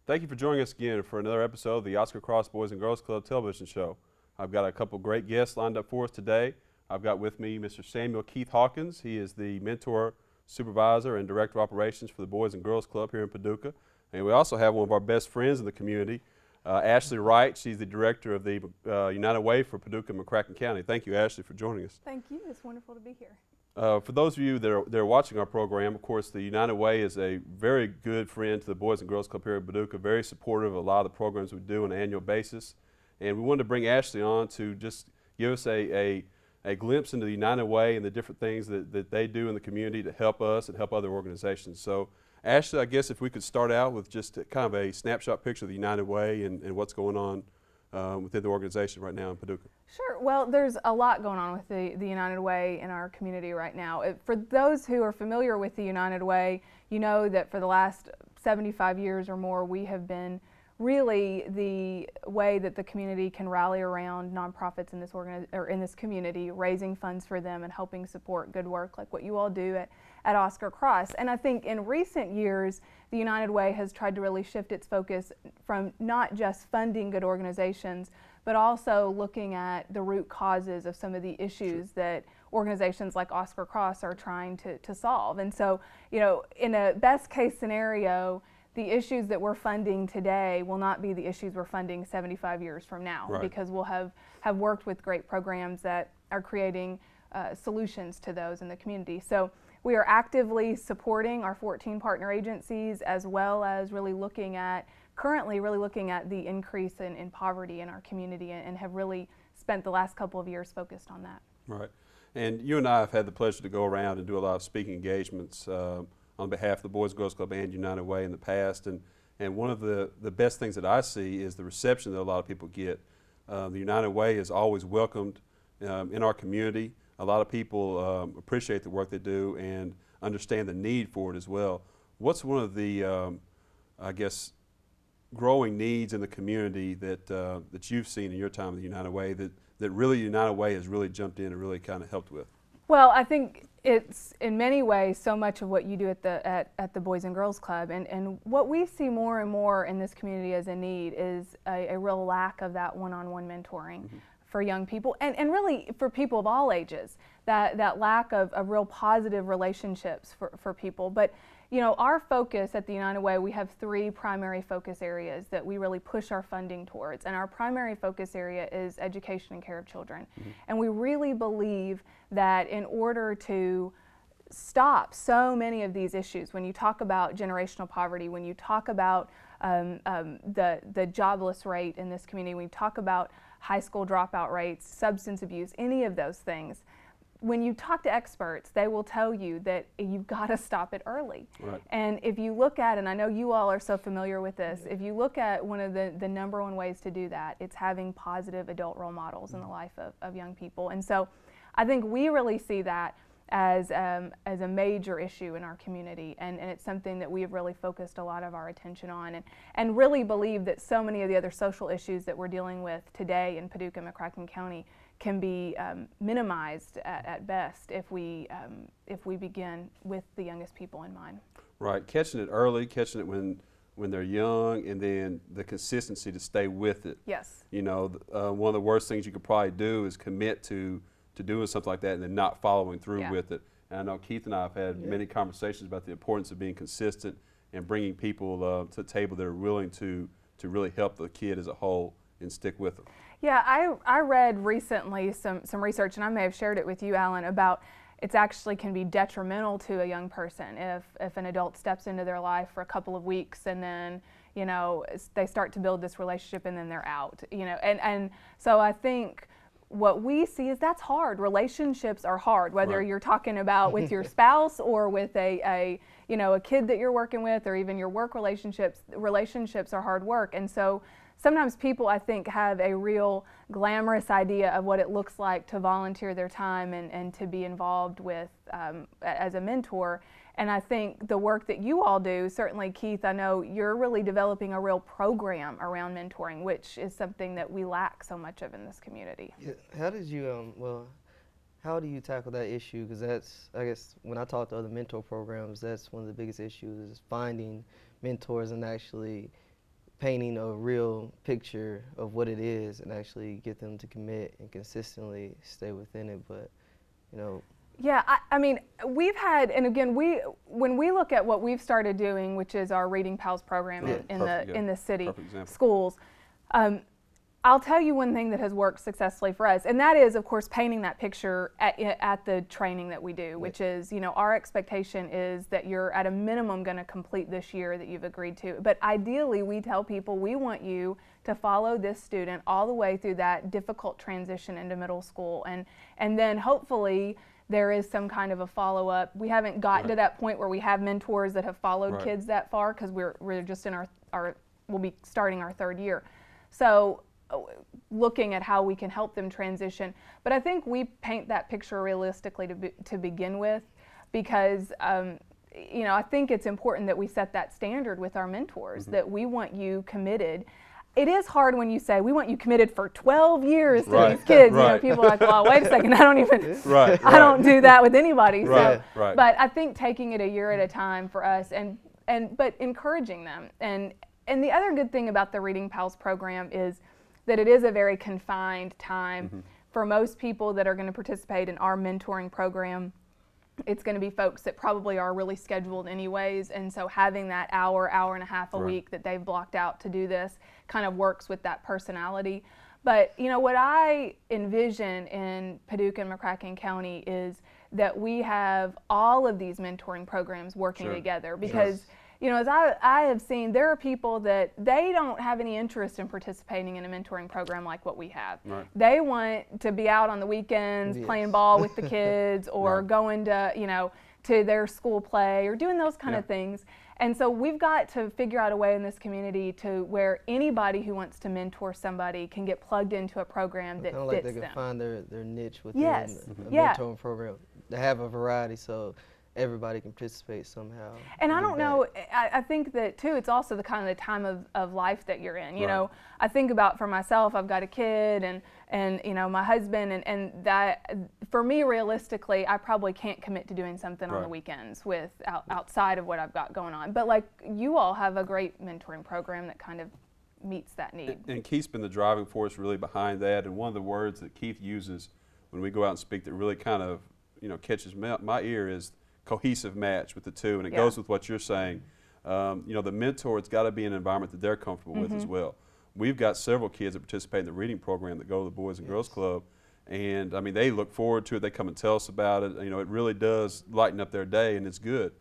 Thank you for joining us again for another episode of the Oscar Cross Boys and Girls Club television show. I've got a couple great guests lined up for us today. I've got with me Mr. Samuel Keith Hawkins. He is the mentor, supervisor, and director of operations for the Boys and Girls Club here in Paducah. And we also have one of our best friends in the community, Ashley Wright. She's the director of the United Way for Paducah-McCracken County. Thank you, Ashley, for joining us. Thank you. It's wonderful to be here. For those of you that are watching our program, of course, the United Way is a very good friend to the Boys and Girls Club here in Paducah, very supportive of a lot of the programs we do on an annual basis. And we wanted to bring Ashley on to just give us a glimpse into the United Way and the different things that they do in the community to help us and help other organizations. So, Ashley, I guess if we could start out with just kind of a snapshot picture of the United Way and what's going on within the organization right now in Paducah. Sure. Well, there's a lot going on with the United Way in our community right now. For those who are familiar with the United Way, you know that for the last 75 years or more, we have been really the way that the community can rally around nonprofits in this community, raising funds for them and helping support good work like what you all do at Oscar Cross. And I think in recent years, the United Way has tried to really shift its focus from not just funding good organizations, but also looking at the root causes of some of the issues that organizations like Oscar Cross are trying to solve. And so, you know, in a best case scenario, the issues that we're funding today will not be the issues we're funding 75 years from now, right, because we'll have worked with great programs that are creating solutions to those in the community. So we are actively supporting our 14 partner agencies, as well as currently looking at the increase in poverty in our community, and have really spent the last couple of years focused on that. Right. And you and I have had the pleasure to go around and do a lot of speaking engagements on behalf of the Boys and Girls Club and United Way in the past. And one of the best things that I see is the reception that a lot of people get. The United Way is always welcomed in our community. A lot of people appreciate the work they do and understand the need for it as well. What's one of the, I guess, growing needs in the community that you've seen in your time at the United Way that really United Way has really jumped in and really kind of helped with? Well, I think it's in many ways so much of what you do at the Boys and Girls Club, and what we see more and more in this community as a need is a real lack of that one-on-one mentoring for young people, and really for people of all ages, that lack of real positive relationships for people. But you know, our focus at the United Way, we have 3 primary focus areas that we really push our funding towards. And our primary focus area is education and care of children. And we really believe that in order to stop so many of these issues, when you talk about generational poverty, when you talk about the jobless rate in this community, when you talk about high school dropout rates, substance abuse, any of those things, when you talk to experts, they will tell you that you've got to stop it early. Right. And if you look at, and I know you all are so familiar with this, if you look at one of the number one ways to do that, it's having positive adult role models in the life of young people. And so I think we really see that as a major issue in our community, and it's something that we have really focused a lot of our attention on, and really believe that so many of the other social issues that we're dealing with today in Paducah-McCracken County can be minimized at best if we begin with the youngest people in mind. Right, catching it early, catching it when they're young, and then the consistency to stay with it. Yes. You know, one of the worst things you could probably do is commit to doing something like that and then not following through with it. And I know Keith and I have had many conversations about the importance of being consistent and bringing people to the table that are willing to really help the kid as a whole and stick with them. Yeah, I read recently some research, and I may have shared it with you, Alan, about it actually can be detrimental to a young person if an adult steps into their life for a couple of weeks and then, you know, they start to build this relationship and then they're out, you know, and so I think what we see is that's hard. Relationships are hard, whether you're talking about with your spouse or with a kid that you're working with, or even your work relationships. Relationships are hard work, and so sometimes people, I think, have a real glamorous idea of what it looks like to volunteer their time and to be involved with as a mentor. And I think the work that you all do, certainly Keith, I know you're really developing a real program around mentoring, which is something that we lack so much of in this community. Yeah, how did you, how do you tackle that issue? Because that's, I guess, when I talk to other mentor programs, that's one of the biggest issues is finding mentors and actually painting a real picture of what it is and actually get them to commit and consistently stay within it. But, you know. Yeah, I mean, we've had, and again, when we look at what we've started doing, which is our Reading Pals program in the city schools, I'll tell you one thing that has worked successfully for us, and that is, of course, painting that picture at the training that we do, which is, you know, our expectation is that you're at a minimum going to complete this year that you've agreed to. But ideally, we tell people we want you to follow this student all the way through that difficult transition into middle school, and then hopefully there is some kind of a follow-up. We haven't gotten to that point where we have mentors that have followed kids that far, because we're just in we'll be starting our 3rd year. So looking at how we can help them transition. But I think we paint that picture realistically to begin with, because you know, I think it's important that we set that standard with our mentors, that we want you committed. It is hard when you say, we want you committed for 12 years to these kids. You know, people are like, well, wait a second, I don't even, I don't do that with anybody. But I think taking it a year at a time for us, but encouraging them. And the other good thing about the Reading Pals program is that it is a very confined time. For most people that are going to participate in our mentoring program, it's going to be folks that probably are really scheduled anyways, and so having that hour and a half a week that they've blocked out to do this kind of works with that personality. But you know, what I envision in Paducah-McCracken County is that we have all of these mentoring programs working together, because you know, as I have seen, there are people that they don't have any interest in participating in a mentoring program like what we have. They want to be out on the weekends playing ball with the kids, or going to, you know, to their school play, or doing those kind of things. And so we've got to figure out a way in this community to where anybody who wants to mentor somebody can get plugged into a program that fits like they them. can find their niche within a mentoring program. They have a variety, so everybody can participate somehow. And I don't know, I think that too, it's also the kind of the time of life that you're in. You know, I think about for myself, I've got a kid and you know, my husband, and that for me, realistically, I probably can't commit to doing something on the weekends outside of what I've got going on. But like, you all have a great mentoring program that kind of meets that need. And Keith's been the driving force really behind that. And one of the words that Keith uses when we go out and speak that really kind of, you know, catches my ear is cohesive match with the two, and it goes with what you're saying. You know, the mentor, it's got to be an environment that they're comfortable with as well. We've got several kids that participate in the reading program that go to the Boys and Girls Club, and I mean, they look forward to it. They come and tell us about it. You know, it really does lighten up their day, and it's good.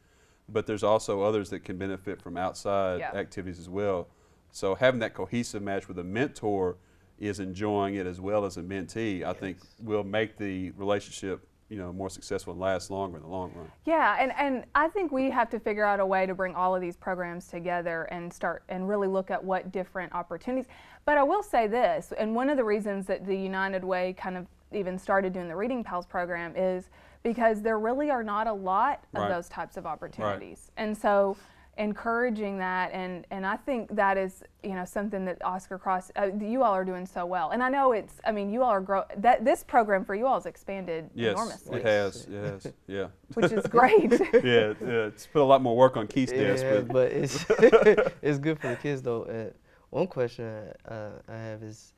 But there's also others that can benefit from outside activities as well. So having that cohesive match with a mentor is enjoying it as well as a mentee, I think will make the relationship, you know, more successful and last longer in the long run. Yeah, and I think we have to figure out a way to bring all of these programs together and start and really look at what different opportunities. But I will say this, and one of the reasons that the United Way kind of even started doing the Reading Pals program is because there really are not a lot of those types of opportunities. And so encouraging that, and I think that is, you know, something that Oscar Cross, you all are doing so well. And I know it's, I mean, you all are this program for you all has expanded enormously. It has, yeah. Which is great. It's put a lot more work on Keith's desk. But it's, it's good for the kids though. One question I have is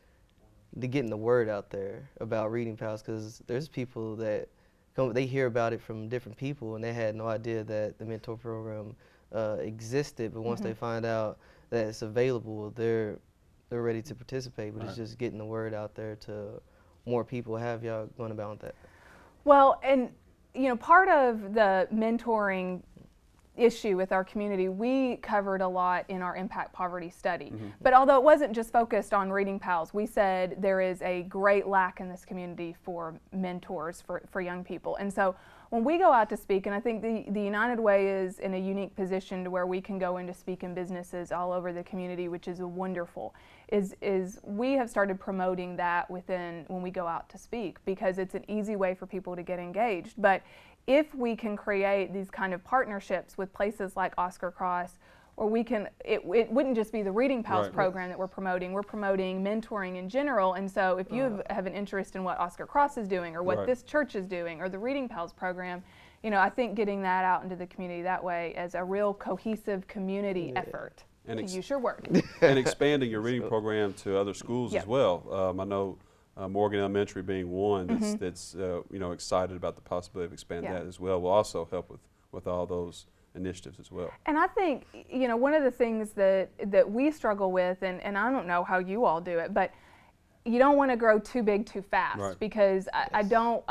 getting the word out there about Reading Pals, because there's people that they hear about it from different people and they had no idea that the mentor program existed, but once they find out that it's available, they're ready to participate. But it's just getting the word out there to more people. Have y'all going about that? Well, and you know, part of the mentoring issue with our community, we covered a lot in our impact poverty study. But although it wasn't just focused on Reading Pals, we said there is a great lack in this community for mentors for young people. And so when we go out to speak, and I think the United Way is in a unique position to where we can go in to speak in businesses all over the community, which is wonderful, is we have started promoting that when we go out to speak, because it's an easy way for people to get engaged. But if we can create these kind of partnerships with places like Oscar Cross, or we can, it wouldn't just be the Reading Pals program that we're promoting mentoring in general. And so if you have an interest in what Oscar Cross is doing, or what this church is doing, or the Reading Pals program, you know, I think getting that out into the community that way as a real cohesive community effort And to use your word. and expanding your reading program to other schools Yep. as well. I know Morgan Elementary being one that's you know, excited about the possibility of expanding that as well will also help with all those initiatives as well. And I think, you know, one of the things that we struggle with, and I don't know how you all do it, but you don't want to grow too big too fast, Right. because I don't,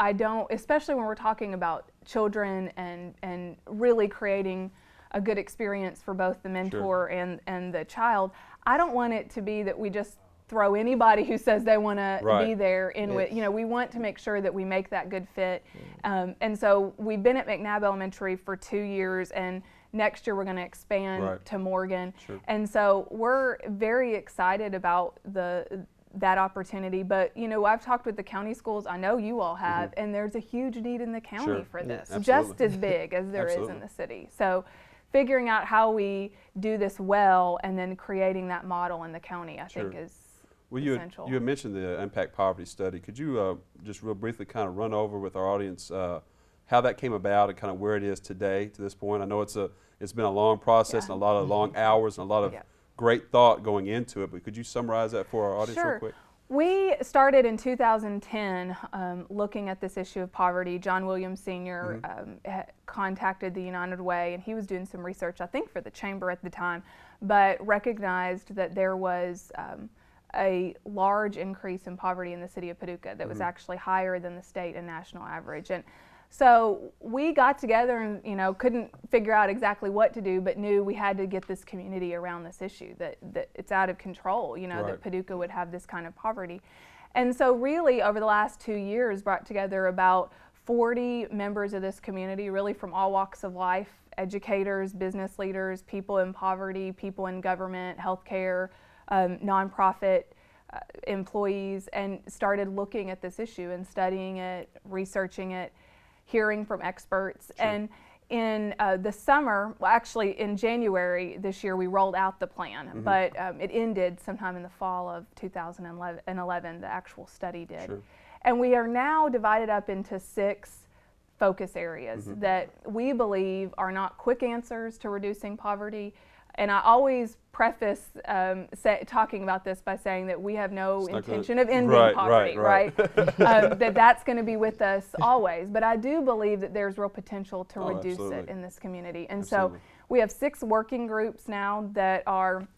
especially when we're talking about children and really creating a good experience for both the mentor and the child. I don't want it to be that we just throw anybody who says they want to be there in with, you know, we want to make sure that we make that good fit. And so we've been at McNabb Elementary for 2 years, and next year we're going to expand to Morgan. And so we're very excited about that opportunity. But, you know, I've talked with the county schools, I know you all have, and there's a huge need in the county for this, just as big as there is in the city. So figuring out how we do this well and then creating that model in the county, I think is essential. You had mentioned the impact poverty study. Could you just real briefly kind of run over with our audience how that came about and kind of where it is today to this point? I know it's been a long process and a lot of long hours and a lot of great thought going into it, but could you summarize that for our audience real quick? We started in 2010 looking at this issue of poverty. John Williams Sr. Contacted the United Way, and he was doing some research, I think, for the chamber at the time, but recognized that there was a large increase in poverty in the city of Paducah that was actually higher than the state and national average. And so we got together and, you know, couldn't figure out exactly what to do, but knew we had to get this community around this issue, that it's out of control, you know, that Paducah would have this kind of poverty. And so really over the last 2 years brought together about 40 members of this community, really from all walks of life, educators, business leaders, people in poverty, people in government, healthcare, nonprofit employees, and started looking at this issue and studying it, researching it, hearing from experts. And in the summer, well, actually in January this year, we rolled out the plan, but it ended sometime in the fall of 2011, the actual study did. And we are now divided up into 6 focus areas that we believe are not quick answers to reducing poverty. And I always preface talking about this by saying that we have no intention of ending poverty, right? That's going to be with us always. But I do believe that there's real potential to reduce it in this community. And so we have 6 working groups now that are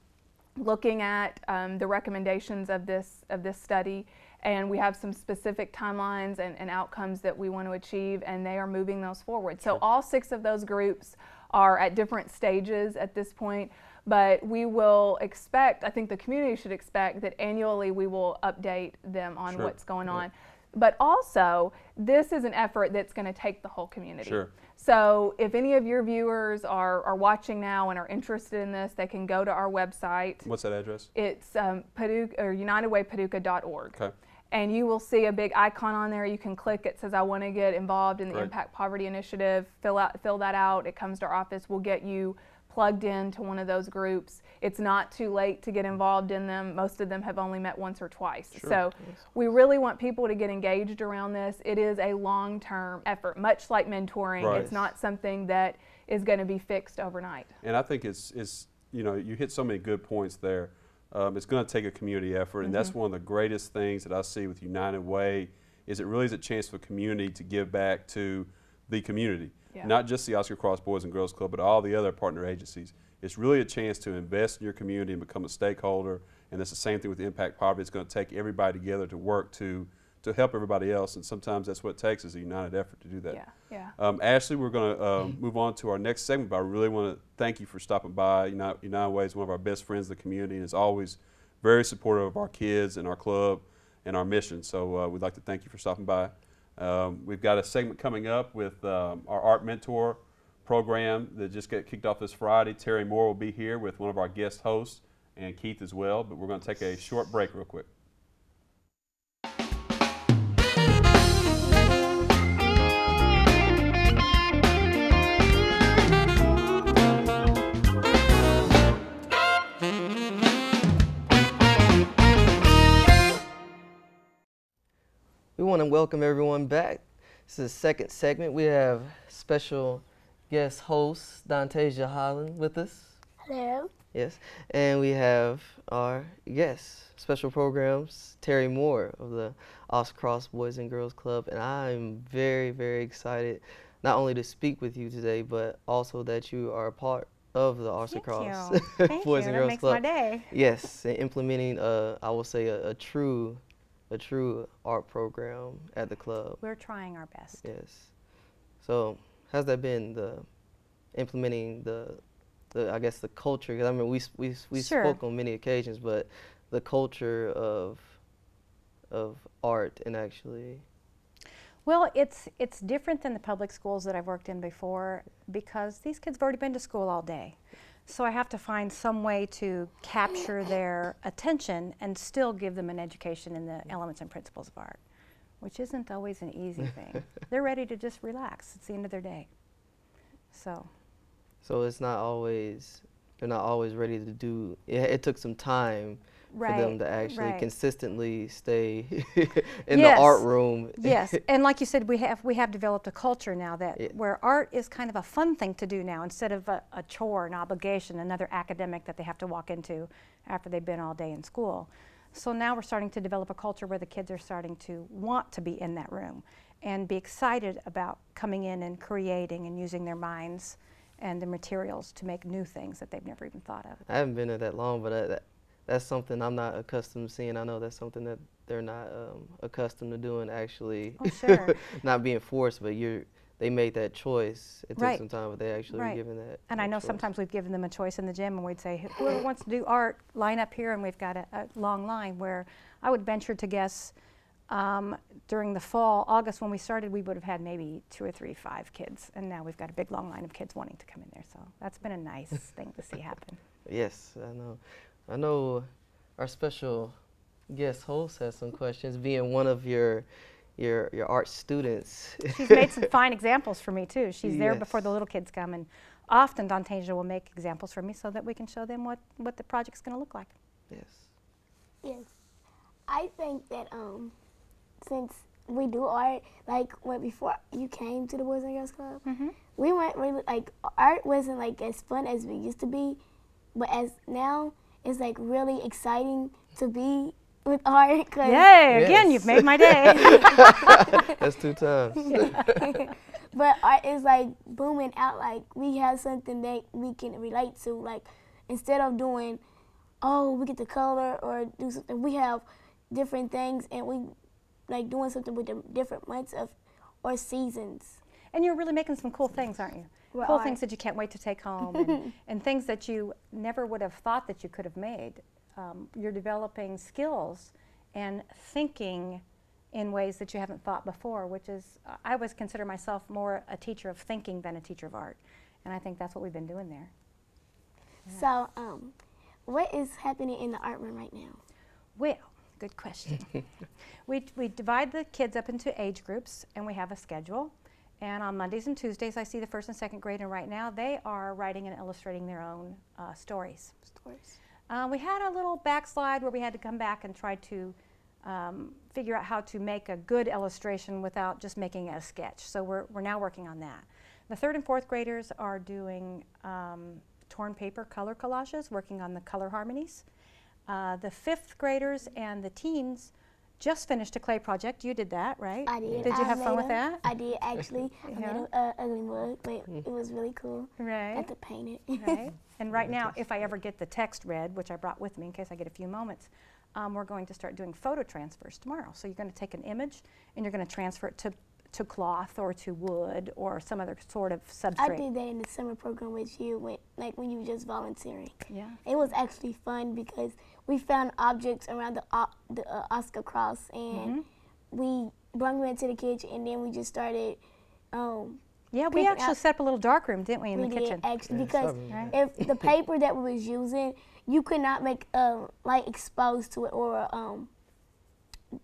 looking at the recommendations of this study. And we have some specific timelines and outcomes that we want to achieve, and they are moving those forward. So all 6 of those groups are at different stages at this point, but we will expect, I think the community should expect, that annually we will update them on what's going on. But also, this is an effort that's going to take the whole community. So if any of your viewers are watching now and are interested in this, they can go to our website. What's that address? It's UnitedWayPaducah.org. And you will see a big icon on there. You can click it, says I want to get involved in the Impact Poverty Initiative. Fill that out. It comes to our office. We'll get you plugged into one of those groups. It's not too late to get involved in them. Most of them have only met once or twice. So we really want people to get engaged around this. It is a long-term effort, much like mentoring. It's not something that is going to be fixed overnight. And I think it's you know, you hit so many good points there. It's going to take a community effort, and that's one of the greatest things that I see with United Way is it really is a chance for community to give back to the community, not just the Oscar Cross Boys and Girls Club, but all the other partner agencies. It's really a chance to invest in your community and become a stakeholder, and it's the same thing with Impact Poverty. It's going to take everybody together to work to help everybody else, and sometimes that's what it takes is a united effort to do that. Ashley, we're going to move on to our next segment, but I really want to thank you for stopping by. United Way is one of our best friends in the community and is always very supportive of our kids and our club and our mission. So we'd like to thank you for stopping by. We've got a segment coming up with our Art Mentor program that just got kicked off this Friday. Teri Moore will be here with one of our guest hosts and Keith as well, but we're going to take a short break real quick. We want to welcome everyone back. This is the second segment. We have special guest host Dontasia Holland with us. Hello. Yes, and we have our guest, special programs, Teri Moore of the Oscar Cross Boys and Girls Club, and I'm very, very excited not only to speak with you today, but also that you are a part of the Oscar Cross Boys and Girls makes Club. my day. Yes, and implementing, I will say, a true art program at the club. We're trying our best. Yes. So, how's that been, implementing the I guess the culture? Because I mean, we Sure. spoke on many occasions, but the culture of art and actually. Well, it's different than the public schools that I've worked in before because these kids have already been to school all day. So I have to find some way to capture their attention and still give them an education in the elements and principles of art, which isn't always an easy thing. They're ready to just relax. It's the end of their day. So it's not always, they're not always ready to do, it took some time for them to actually consistently stay in the art room. Yes, and like you said, we have developed a culture now that where art is kind of a fun thing to do now instead of a chore, an obligation, another academic that they have to walk into after they've been all day in school. So now we're starting to develop a culture where the kids are starting to want to be in that room and be excited about coming in and creating and using their minds and the materials to make new things that they've never even thought of. I haven't been there that long, but that's something I'm not accustomed to seeing. I know that's something that they're not accustomed to doing, actually. Oh, sure. Not being forced, but they made that choice. It took Right. some time, but they actually were given that. And I know choice. sometimes we've given them a choice in the gym and we'd say, whoever wants to do art, line up here, and we've got a long line where I would venture to guess during the fall, August when we started, we would have had maybe 2 or 3, 5 kids. And now we've got a big long line of kids wanting to come in there. So that's been a nice thing to see happen. Yes, I know. I know our special guest host has some questions, being one of your art students. She's made some fine examples for me too. She's there Yes. before the little kids come, and often Dontasia will make examples for me so that we can show them what the project's going to look like. Yes. Yes. I think that since we do art, like before you came to the Boys and Girls Club, we weren't really, like, art wasn't like as fun as it used to be, but as now it's like really exciting to be with art. Cause Yay, again, you've made my day. That's 2 times. But art is like booming out, like we have something that we can relate to, like instead of doing, oh, we get to color or do something, we have different things and we like doing something with the different months of or seasons. And you're really making some cool things, aren't you? Well, cool things that you can't wait to take home and things that you never would have thought that you could have made. You're developing skills and thinking in ways that you haven't thought before, which is, I always consider myself more a teacher of thinking than a teacher of art. And I think that's what we've been doing there. Yeah. So, what is happening in the art room right now? Well, good question. we divide the kids up into age groups and we have a schedule. And on Mondays and Tuesdays, I see the 1st and 2nd grade, and right now they are writing and illustrating their own stories. We had a little backslide where we had to come back and try to figure out how to make a good illustration without just making a sketch. So we're now working on that. The 3rd and 4th graders are doing torn paper color collages, working on the color harmonies. The 5th graders and the teens just finished a clay project. You did that, right? I did. Did you have fun with that? I did, actually. I made an ugly mug, but it was really cool. Right. Got to paint it. Right. And right now, if I ever get the text read, which I brought with me in case I get a few moments, we're going to start doing photo transfers tomorrow. So you're going to take an image and you're going to transfer it to cloth or to wood or some other sort of substrate. I did that in the summer program with you, when you were just volunteering. Yeah. It was actually fun because we found objects around the Oscar Cross, and we brought them into the kitchen, and then we just started. Yeah, we actually set up a little dark room, didn't we, in the kitchen? Actually, because if the paper that we was using, you could not make light exposed to it or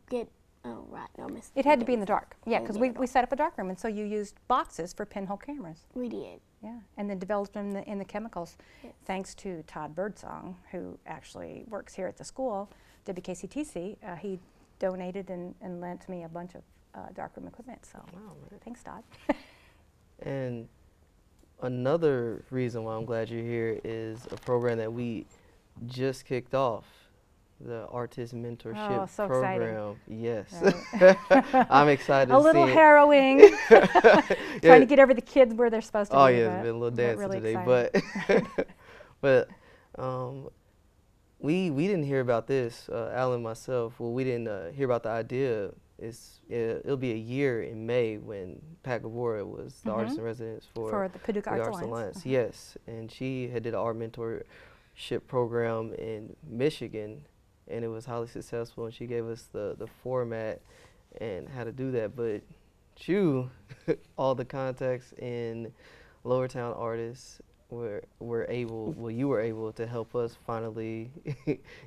get. Oh, right. No, it had to be in the dark. Yeah, because we set up a dark room, and so you used boxes for pinhole cameras. We did. Yeah, and then developed them in the chemicals, thanks to Todd Birdsong, who actually works here at the school, WKCTC. He donated and lent me a bunch of darkroom equipment. So, thanks, Todd. And Another reason why I'm glad you're here is a program that we just kicked off, the Artist Mentorship so Program. exciting. Yes. Right. I'm excited to A little see it. harrowing, trying to get over the kids where they're supposed to Oh be. yeah, it's been a little dancing really today, exciting. but we didn't hear about this, Alan and myself. Well, we didn't hear about the idea. It'll be a year in May when Pat Gavora was the artist in residence for the Paducah Arts Alliance. Yes, and she had did an art mentorship program in Michigan, and it was highly successful. And she gave us the format and how to do that. But all the contacts in Lower Town artists you were able to help us finally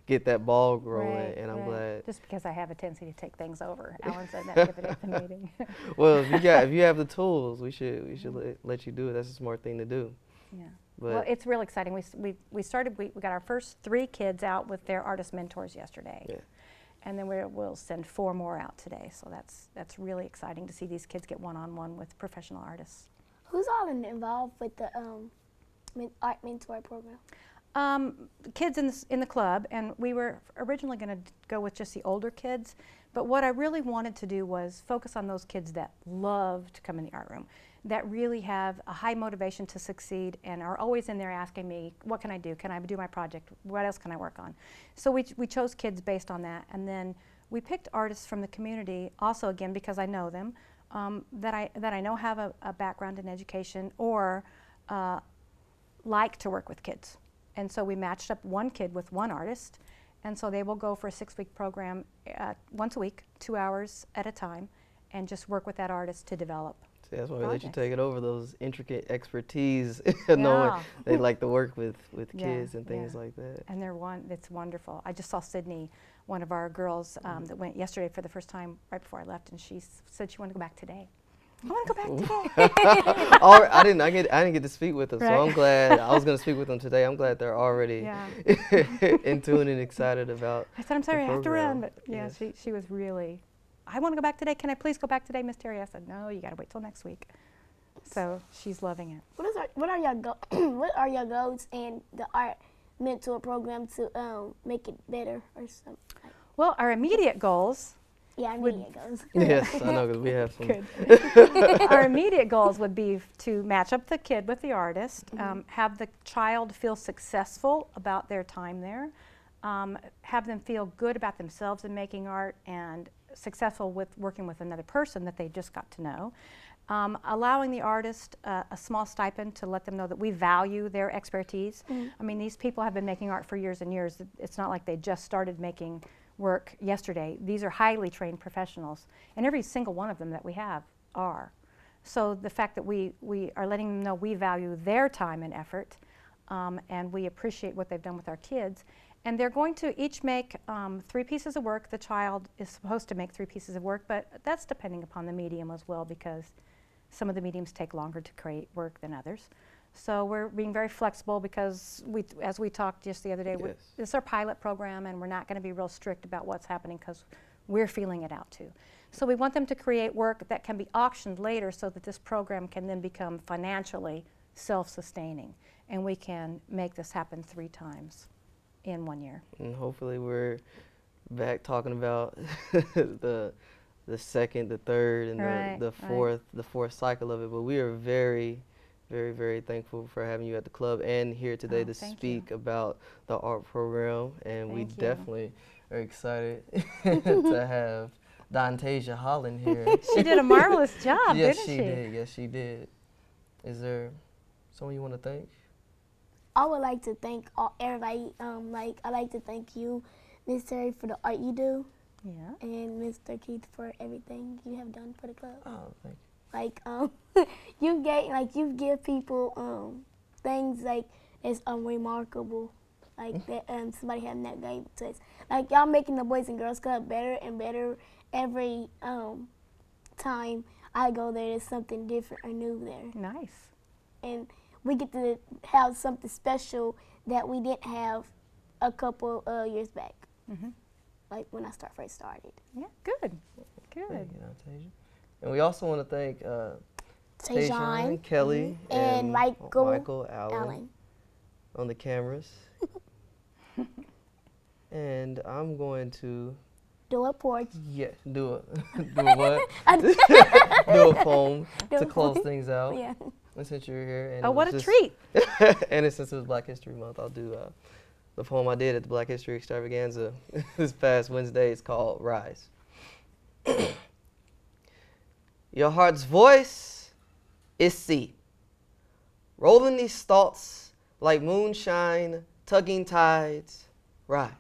get that ball rolling, and I'm glad. Just because I have a tendency to take things over. Alan said that the other day at the meeting. Well, if you have the tools, we should let you do it. That's a smart thing to do. Yeah. But Well, it's really exciting. We got our first 3 kids out with their artist mentors yesterday. Yeah. And then we'll send 4 more out today. So that's really exciting to see these kids get one-on-one with professional artists. Who's all involved with the art mentor program? Kids in the club, and we were originally going to go with just the older kids, but what I really wanted to do was focus on those kids that love to come in the art room, that really have a high motivation to succeed and are always in there asking me, what can I do? Can I do my project? What else can I work on? So we chose kids based on that, and then we picked artists from the community, also again because I know them, that I know have a background in education or like to work with kids. And so we matched up one kid with one artist, and so they will go for a 6-week program once a week, 2 hours at a time, and just work with that artist to develop. See, that's why we projects. let you take it over, those intricate expertise, knowing they like to work with kids and things like that. And it's wonderful. I just saw Sydney, one of our girls that went yesterday for the first time right before I left, and she said she wanted to go back today. I want to go back today. I didn't get to speak with them, so I'm glad. I was going to speak with them today. I'm glad they're already in tune and excited about. I said, I'm sorry, I have to run, but Yes. she was really. I want to go back today. Can I please go back today, Miss Teri? I said, no, you got to wait till next week. So she's loving it. What are your goals in the art mentor program to make it better or something? Well, our immediate goals. Yeah, immediate goals. Yes, I know, because we have some. Good. Our immediate goals would be to match up the kid with the artist, have the child feel successful about their time there, have them feel good about themselves in making art and successful with working with another person that they just got to know, allowing the artist a small stipend to let them know that we value their expertise. I mean, these people have been making art for years and years. It's not like they just started making work yesterday. These are highly trained professionals, and every single one of them that we have are. So the fact that we are letting them know we value their time and effort, and we appreciate what they've done with our kids, and they're going to each make 3 pieces of work. The child is supposed to make 3 pieces of work, but that's depending upon the medium as well, because some of the mediums take longer to create work than others. So we're being very flexible because as we talked just the other day, this is our pilot program, and we're not going to be real strict about what's happening because we're feeling it out too. So we want them to create work that can be auctioned later so that this program can then become financially self-sustaining, and we can make this happen 3 times in 1 year. And hopefully we're back talking about the second, the third, and the fourth cycle of it. But we are very, very thankful for having you at the club and here today to speak about the art program. And we definitely are excited to have Dontasia Holland here. She did a marvelous job, didn't she? Yes, she did. Is there someone you want to thank? I would like to thank everybody. I'd like to thank you, Miss Teri, for the art you do. Yeah. And Mr. Keith for everything you have done for the club. Oh, thank you. You give people things like it's unremarkable, like that somebody having that gave to us. Like y'all making the Boys and Girls Club better and better every time I go there. There's something different or new there. Nice. And we get to have something special that we didn't have a couple years back. Like when I first started. Yeah, good. Thank you, Dontasia. And we also want to thank Tayshawn, Kelly, and Michael Allen Allen. on the cameras. And I'm going to Do a porch. do a what? Do a poem to close things out. Yeah. And since you're here, and Oh, it what was a treat. and since it was Black History Month, I'll do the poem I did at the Black History Extravaganza this past Wednesday. It's called Rise. Your heart's voice is sea, rolling these thoughts like moonshine, tugging tides. Rise.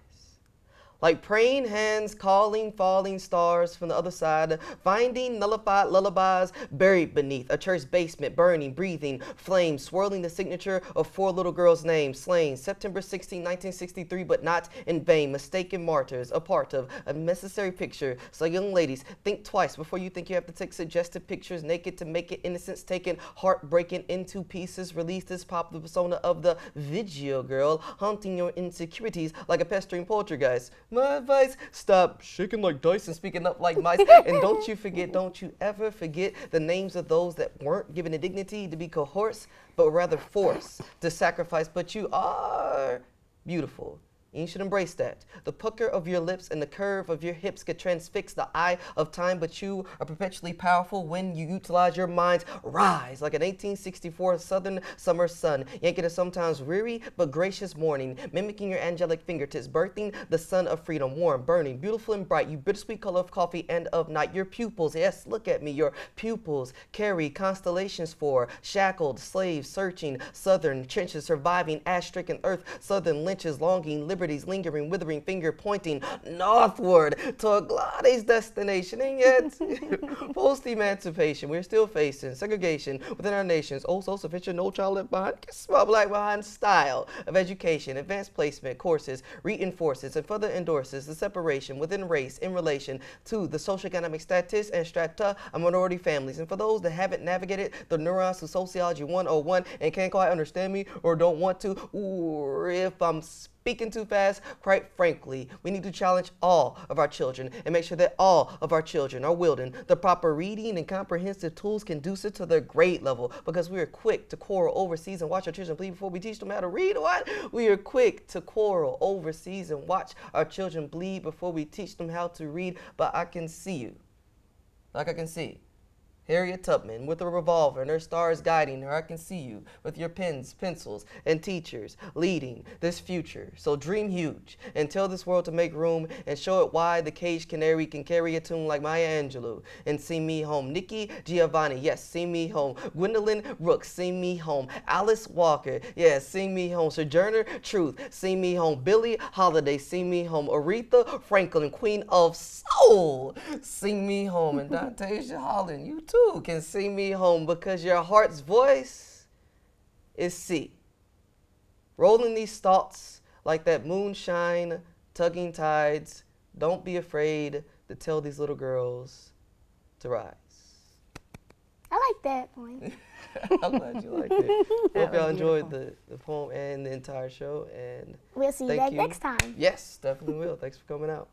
Like praying hands calling falling stars from the other side, finding nullified lullabies buried beneath a church basement, burning, breathing, flames, swirling the signature of 4 little girls' names, slain September 16, 1963, but not in vain, mistaken martyrs, a part of a necessary picture. So young ladies, think twice before you think you have to take suggested pictures, naked to make it, innocence taken, heart breaking into pieces, release this popular persona of the video girl, haunting your insecurities like a pestering poltergeist. My advice, stop shaking like dice and speaking up like mice. And don't you ever forget the names of those that weren't given the dignity to be coerced, but rather forced to sacrifice. But you are beautiful. And you should embrace that. The pucker of your lips and the curve of your hips could transfix the eye of time, but you are perpetually powerful when you utilize your minds. Rise like an 1864 southern summer sun, yanking a sometimes weary but gracious morning, mimicking your angelic fingertips, birthing the sun of freedom, warm, burning, beautiful and bright, you bittersweet color of coffee and of night. Your pupils, yes, look at me, your pupils carry constellations for shackled slaves searching southern trenches, surviving ash-stricken earth, southern lynches, longing, liberties, lingering, withering finger pointing northward to a glorious destination. And yet, post-emancipation, we're still facing segregation within our nation's oh so sufficient no child left behind, small black behind style of education. Advanced placement courses reinforces and further endorses the separation within race in relation to the socioeconomic status and strata of minority families. And for those that haven't navigated the neurons of Sociology 101 and can't quite understand me or don't want to, or if I'm speaking too fast, quite frankly, we need to challenge all of our children and make sure that all of our children are wielding the proper reading and comprehensive tools conducive to their grade level, because we are quick to quarrel overseas and watch our children bleed before we teach them how to read. What? We are quick to quarrel overseas and watch our children bleed before we teach them how to read. But I can see you. Like I can see Harriet Tubman with a revolver and her stars guiding her. I can see you with your pens, pencils, and teachers leading this future. So dream huge and tell this world to make room and show it why the caged canary can carry a tune like Maya Angelou and Sing Me Home. Nikki Giovanni, yes, Sing Me Home. Gwendolyn Brooks, Sing Me Home. Alice Walker, yes, Sing Me Home. Sojourner Truth, Sing Me Home. Billie Holiday, Sing Me Home. Aretha Franklin, Queen of Soul, Sing Me Home. And Dontasia Holland, you too can sing me home, because your heart's voice is sea, rolling these thoughts like that moonshine, tugging tides. Don't be afraid to tell these little girls to rise. I like that point. I'm glad you liked it. Hope y'all enjoyed the poem and the entire show. And We'll see you back next time. Yes, definitely will. Thanks for coming out.